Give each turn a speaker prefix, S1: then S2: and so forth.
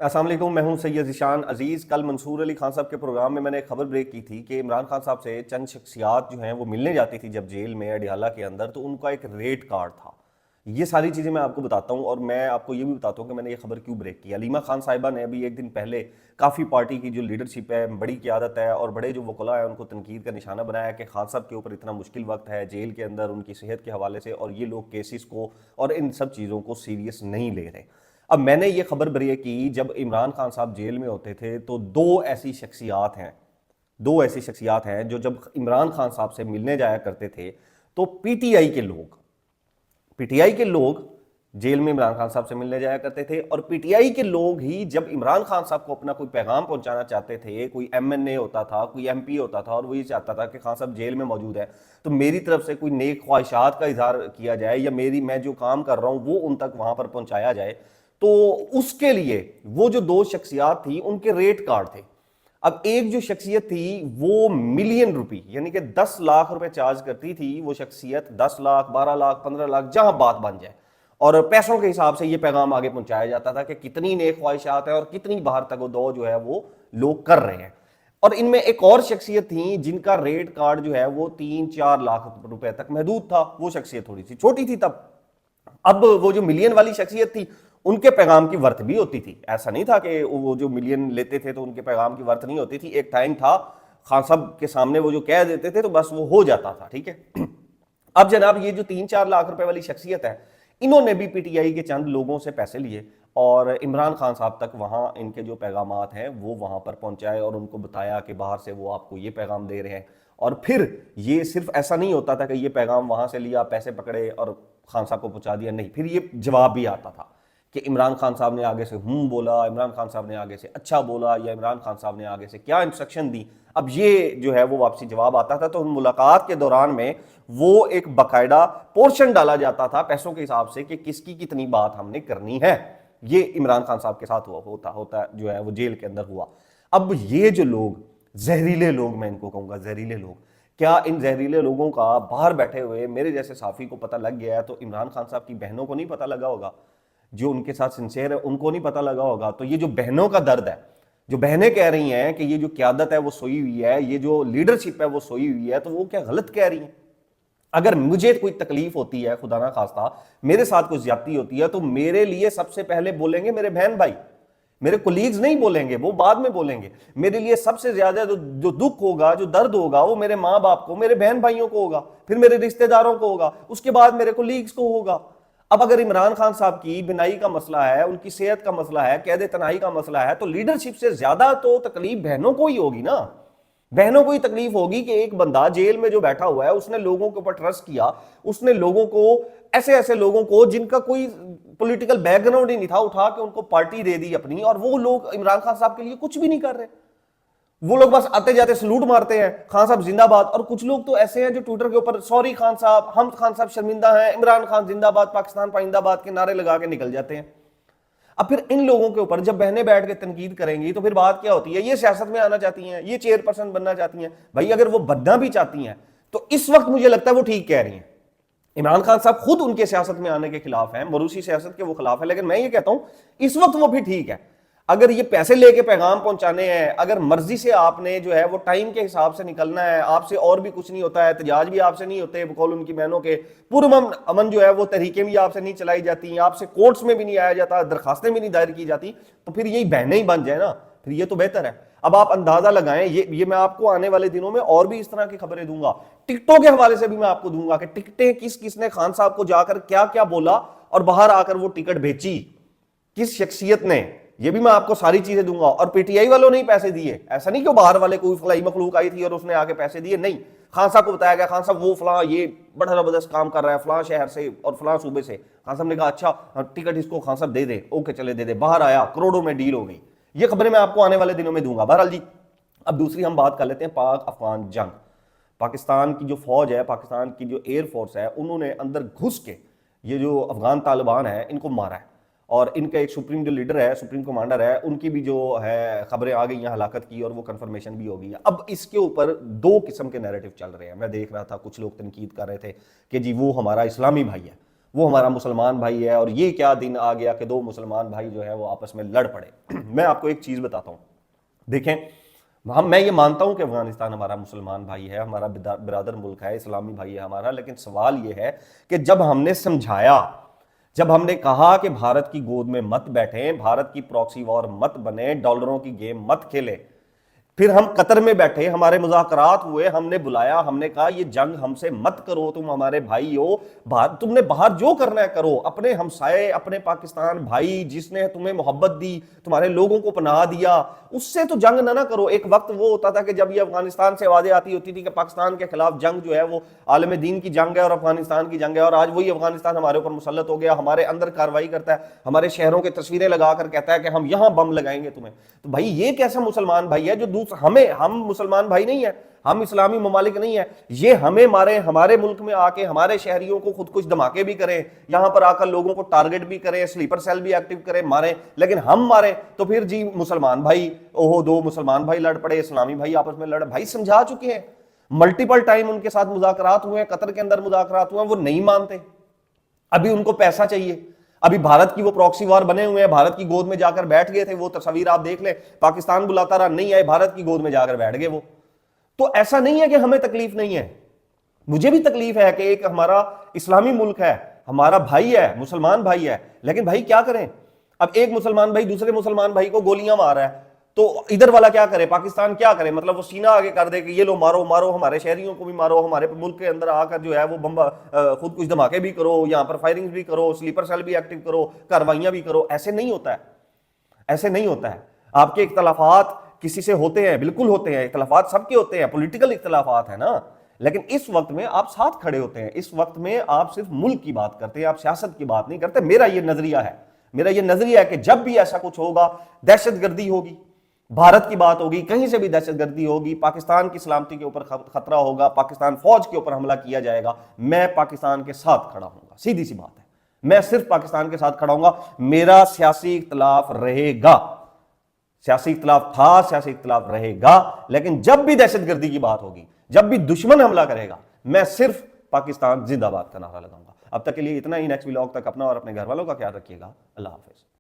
S1: السلام علیکم، میں ہوں سید ذیشان عزیز۔ کل منصور علی خان صاحب کے پروگرام میں نے ایک خبر بریک کی تھی کہ عمران خان صاحب سے چند شخصیات جو ہیں وہ ملنے جاتی تھی جب جیل میں اڈیالہ کے اندر، تو ان کا ایک ریٹ کارڈ تھا۔ یہ ساری چیزیں میں آپ کو بتاتا ہوں، اور میں آپ کو یہ بھی بتاتا ہوں کہ میں نے یہ خبر کیوں بریک کی۔ علیمہ خان صاحبہ نے ابھی ایک دن پہلے کافی پارٹی کی جو لیڈرشپ ہے، بڑی قیادت ہے اور بڑے جو وکلاء ہیں، ان کو تنقید کا نشانہ بنایا کہ خان صاحب کے اوپر اتنا مشکل وقت ہے جیل کے اندر ان کی صحت کے حوالے سے، اور یہ لوگ کیسز کو اور ان سب چیزوں کو سیریس نہیں لے رہے۔ اب میں نے یہ خبر بریک کی جب عمران خان صاحب جیل میں ہوتے تھے، تو دو ایسی شخصیات ہیں جو جب عمران خان صاحب سے ملنے جایا کرتے تھے تو پی ٹی آئی کے لوگ جیل میں عمران خان صاحب سے ملنے جایا کرتے تھے، اور پی ٹی آئی کے لوگ ہی جب عمران خان صاحب کو اپنا کوئی پیغام پہنچانا چاہتے تھے، کوئی ایم این اے ہوتا تھا، کوئی ایم پی ہوتا تھا، اور وہ یہ چاہتا تھا کہ خان صاحب جیل میں موجود ہے تو میری طرف سے کوئی نیک خواہشات کا اظہار کیا جائے، یا میں جو کام کر رہا ہوں وہ ان تک وہاں پر پہنچایا جائے، تو اس کے لیے وہ جو دو شخصیات تھی ان کے ریٹ کارڈ تھے۔ اب ایک جو شخصیت تھی وہ ملین روپی یعنی کہ 10 لاکھ روپے چارج کرتی تھی، وہ شخصیت 10 لاکھ 12 لاکھ 15 لاکھ جہاں بات بن جائے، اور پیسوں کے حساب سے یہ پیغام آگے پہنچایا جاتا تھا کہ کتنی نیک خواہشات ہیں اور کتنی باہر تک و دو جو ہے وہ لوگ کر رہے ہیں۔ اور ان میں ایک اور شخصیت تھی جن کا ریٹ کارڈ جو ہے وہ 3-4 لاکھ روپے تک محدود تھا۔ وہ شخصیت تھوڑی سی چھوٹی تھی تب۔ اب وہ جو ملین والی شخصیت تھی ان کے پیغام کی ورت بھی ہوتی تھی، ایسا نہیں تھا کہ وہ جو ملین لیتے تھے تو ان کے پیغام کی ورت نہیں ہوتی تھی۔ ایک ٹائم تھا خان صاحب کے سامنے وہ جو کہہ دیتے تھے تو بس وہ ہو جاتا تھا، ٹھیک ہے۔ اب جناب یہ جو 3-4 لاکھ روپے والی شخصیت ہے، انہوں نے بھی پی ٹی آئی کے چند لوگوں سے پیسے لیے اور عمران خان صاحب تک وہاں ان کے جو پیغامات ہیں وہ وہاں پر پہنچائے، اور ان کو بتایا کہ باہر سے وہ آپ کو یہ پیغام دے رہے ہیں۔ اور پھر یہ صرف ایسا نہیں ہوتا تھا کہ یہ پیغام وہاں سے لیا، پیسے پکڑے اور خان صاحب کو پہنچا دیا، نہیں، پھر یہ جواب بھی آتا تھا کہ عمران خان صاحب نے آگے سے بولا، عمران خان صاحب نے آگے سے اچھا بولا، یا عمران خان صاحب نے آگے سے کیا انسٹرکشن دی۔ اب یہ جو ہے وہ واپسی جواب آتا تھا، تو ان ملاقات کے دوران میں وہ ایک باقاعدہ پورشن ڈالا جاتا تھا پیسوں کے حساب سے کہ کس کی کتنی بات ہم نے کرنی ہے۔ یہ عمران خان صاحب کے ساتھ ہوتا جو ہے وہ جیل کے اندر ہوا۔ اب یہ جو لوگ زہریلے لوگ، میں ان کو کہوں گا زہریلے لوگ، کیا ان زہریلے لوگوں کا باہر بیٹھے ہوئے میرے جیسے صحافی کو پتہ لگ گیا ہے تو عمران خان صاحب کی بہنوں کو نہیں پتہ لگا ہوگا؟ جو ان کے ساتھ سنسیئر ہے ان کو نہیں پتہ لگا ہوگا؟ تو یہ جو بہنوں کا درد ہے، جو بہنیں کہہ رہی ہیں کہ یہ جو قیادت ہے وہ سوئی ہوئی ہے، یہ جو لیڈرشپ ہے وہ سوئی ہوئی ہے، تو وہ کیا غلط کہہ رہی ہیں؟ اگر مجھے کوئی تکلیف ہوتی ہے، خدا نہ خواستہ میرے ساتھ کوئی زیادتی ہوتی ہے، تو میرے لیے سب سے پہلے بولیں گے میرے بہن بھائی، میرے کولیگز نہیں بولیں گے، وہ بعد میں بولیں گے۔ میرے لیے سب سے زیادہ جو دکھ ہوگا، جو درد ہوگا، وہ میرے ماں باپ کو، میرے بہن بھائیوں کو ہوگا، پھر میرے رشتہ داروں کو ہوگا، اس کے بعد میرے کولیگز کو ہوگا۔ اب اگر عمران خان صاحب کی بینائی کا مسئلہ ہے، ان کی صحت کا مسئلہ ہے، قید تنہائی کا مسئلہ ہے، تو لیڈرشپ سے زیادہ تو تکلیف بہنوں کو ہی ہوگی نا۔ بہنوں کو ہی تکلیف ہوگی کہ ایک بندہ جیل میں جو بیٹھا ہوا ہے، اس نے لوگوں کے اوپر ٹرسٹ کیا، اس نے لوگوں کو، ایسے لوگوں کو جن کا کوئی پولیٹیکل بیک گراؤنڈ ہی نہیں تھا، اٹھا کے ان کو پارٹی دے دی اپنی، اور وہ لوگ عمران خان صاحب کے لیے کچھ بھی نہیں کر رہے۔ وہ لوگ بس آتے جاتے سلوٹ مارتے ہیں، خان صاحب زندہ باد۔ اور کچھ لوگ تو ایسے ہیں جو ٹویٹر کے اوپر سوری خان صاحب، ہم خان صاحب شرمندہ ہیں، عمران خان زندہ باد، پاکستان پائندہ باد کے نعرے لگا کے نکل جاتے ہیں۔ اب پھر ان لوگوں کے اوپر جب بہنیں بیٹھ کے تنقید کریں گی تو پھر بات کیا ہوتی ہے؟ یہ سیاست میں آنا چاہتی ہیں، یہ چیئر پرسن بننا چاہتی ہیں۔ بھائی اگر وہ بننا بھی چاہتی ہیں تو اس وقت مجھے لگتا ہے وہ ٹھیک کہہ رہی ہیں۔ عمران خان صاحب خود ان کے سیاست میں آنے کے خلاف ہیں، موروثی سیاست کے وہ خلاف ہیں، لیکن میں یہ کہتا ہوں اس وقت وہ بھی ٹھیک ہے۔ اگر یہ پیسے لے کے پیغام پہنچانے ہیں، اگر مرضی سے آپ نے جو ہے وہ ٹائم کے حساب سے نکلنا ہے، آپ سے اور بھی کچھ نہیں ہوتا ہے، احتجاج بھی آپ سے نہیں ہوتے بقول ان کی بہنوں کے، امن جو ہے وہ تحریکیں بھی آپ سے نہیں چلائی جاتی، آپ سے کورٹس میں بھی نہیں آیا جاتا، درخواستیں بھی نہیں دائر کی جاتی، تو پھر یہی بہنیں ہی بن جائے نا، پھر یہ تو بہتر ہے۔ اب آپ اندازہ لگائیں، یہ میں آپ کو آنے والے دنوں میں اور بھی اس طرح کی خبریں دوں گا، ٹکٹوں کے حوالے سے بھی میں آپ کو دوں گا کہ ٹکٹیں کس نے خان صاحب کو جا کر کیا کیا بولا اور باہر آ کر وہ ٹکٹ بیچی کس شخصیت نے، یہ بھی میں آپ کو ساری چیزیں دوں گا۔ اور پی ٹی آئی والوں نے ہی پیسے دیے، ایسا نہیں کہ باہر والے کوئی فلائی مخلوق آئی تھی اور اس نے آ کے پیسے دیے، نہیں، خان صاحب کو بتایا گیا خان صاحب وہ فلاں یہ بڑا زبردست کام کر رہا ہے فلاں شہر سے اور فلاں صوبے سے، خان صاحب نے کہا اچھا ٹکٹ اس کو خان صاحب دے دے، اوکے چلے دے دے، باہر آیا، کروڑوں میں ڈیل ہو گئی۔ یہ خبریں میں آپ کو آنے والے دنوں میں دوں گا۔ بہرحال جی، اب دوسری ہم بات کر لیتے ہیں پاک افغان جنگ۔ پاکستان کی جو فوج ہے، پاکستان کی جو ایئر فورس ہے، انہوں نے اندر گھس کے یہ جو افغان طالبان ہیں ان کو مارا ہے، اور ان کا ایک سپریم جو لیڈر ہے، سپریم کمانڈر ہے، ان کی بھی جو ہے خبریں آ گئی ہیں ہلاکت کی، اور وہ کنفرمیشن بھی ہو گئی ہے۔ اب اس کے اوپر دو قسم کے نیریٹو چل رہے ہیں۔ میں دیکھ رہا تھا کچھ لوگ تنقید کر رہے تھے کہ جی وہ ہمارا اسلامی بھائی ہے، وہ ہمارا مسلمان بھائی ہے، اور یہ کیا دن آ گیا کہ دو مسلمان بھائی جو ہے وہ آپس میں لڑ پڑے۔ میں آپ کو ایک چیز بتاتا ہوں، دیکھیں میں یہ مانتا ہوں کہ افغانستان ہمارا مسلمان بھائی ہے، ہمارا برادر ملک ہے، اسلامی بھائی ہے ہمارا، لیکن سوال یہ ہے کہ جب ہم نے سمجھایا، جب ہم نے کہا کہ بھارت کی گود میں مت بیٹھیں، بھارت کی پراکسی وار مت بنے، ڈالروں کی گیم مت کھیلیں، پھر ہم قطر میں بیٹھے، ہمارے مذاکرات ہوئے، ہم نے بلایا، ہم نے کہا یہ جنگ ہم سے مت کرو، تم ہمارے بھائی ہو، تم نے باہر جو کرنا ہے کرو، اپنے ہمسائے، اپنے پاکستان بھائی جس نے تمہیں محبت دی، تمہارے لوگوں کو پناہ دیا، اس سے تو جنگ نہ کرو۔ ایک وقت وہ ہوتا تھا کہ جب یہ افغانستان سے آوازیں آتی ہوتی تھی کہ پاکستان کے خلاف جنگ جو ہے وہ عالم دین کی جنگ ہے اور افغانستان کی جنگ ہے، اور آج وہی افغانستان ہمارے اوپر مسلط ہو گیا، ہمارے اندر کارروائی کرتا ہے، ہمارے شہروں کے تصویریں لگا کر کہتا ہے کہ ہم یہاں بم لگائیں گے تمہیں۔ تو بھائی یہ کیسا مسلمان بھائی ہے جو ہم مسلمان بھائی نہیں ہیں، ہم اسلامی ممالک نہیں ہیں، یہ ہمیں مارے، ہمارے ملک میں آ کے ہمارے شہریوں کو خود کچھ دھماکے بھی کریں، یہاں پر آ کر لوگوں کو ٹارگٹ بھی کریں، سلیپر سیل بھی ایکٹیو کریں، ماریں، لیکن ہم ماریں تو پھر جی مسلمان بھائی، اوہو دو مسلمان بھائی لڑ پڑے، اسلامی بھائی آپس میں لڑ۔ بھائی سمجھا چکے ہیں، ملٹیپل ٹائم ان کے ساتھ مذاکرات ہوئے ہیں، قطر کے اندر مذاکرات ہوئے ہیں، وہ نہیں مانتے، ابھی ان کو پیسہ چاہیے۔ ابھی بھارت کی وہ پراکسی وار بنے ہوئے ہیں، بھارت کی گود میں جا کر بیٹھ گئے تھے، وہ تصویر آپ دیکھ لیں، پاکستان بلاتا رہا، نہیں آئے، بھارت کی گود میں جا کر بیٹھ گئے وہ۔ تو ایسا نہیں ہے کہ ہمیں تکلیف نہیں ہے، مجھے بھی تکلیف ہے کہ ایک ہمارا اسلامی ملک ہے، ہمارا بھائی ہے، مسلمان بھائی ہے، لیکن بھائی کیا کریں، اب ایک مسلمان بھائی دوسرے مسلمان بھائی کو گولیاں مار رہا ہے، تو ادھر والا کیا کرے، پاکستان کیا کرے، مطلب وہ سینہ آگے کر دے کہ یہ لو مارو مارو، ہمارے شہریوں کو بھی مارو، ہمارے ملک کے اندر آ کر جو ہے وہ خود کچھ دھماکے بھی کرو، یہاں پر فائرنگ بھی کرو، سلیپر سیل بھی ایکٹیو کرو، کاروائیاں بھی کرو۔ ایسے نہیں ہوتا ہے، ایسے نہیں ہوتا ہے۔ آپ کے اختلافات کسی سے ہوتے ہیں، بالکل ہوتے ہیں، اختلافات سب کے ہوتے ہیں، پولیٹیکل اختلافات ہیں نا، لیکن اس وقت میں آپ ساتھ کھڑے ہوتے ہیں، اس وقت میں آپ صرف ملک کی بات کرتے ہیں، آپ سیاست کی بات نہیں کرتے۔ میرا یہ نظریہ ہے کہ جب بھی ایسا کچھ ہوگا، دہشت گردی ہوگی، بھارت کی بات ہوگی، کہیں سے بھی دہشت گردی ہوگی، پاکستان کی سلامتی کے اوپر خطرہ ہوگا، پاکستان فوج کے اوپر حملہ کیا جائے گا، میں پاکستان کے ساتھ کھڑا ہوں گا، سیدھی سی بات ہے، میں صرف پاکستان کے ساتھ کھڑا ہوں گا۔ میرا سیاسی اختلاف رہے گا، سیاسی اختلاف تھا، سیاسی اختلاف رہے گا، لیکن جب بھی دہشت گردی کی بات ہوگی، جب بھی دشمن حملہ کرے گا، میں صرف پاکستان زندہ باد کا نعرہ لگاؤں گا۔ اب تک کے لیے اتنا ہی، نیکسٹ ولاگ تک اپنا اور اپنے گھر والوں کا خیال رکھیے گا۔ اللہ حافظ۔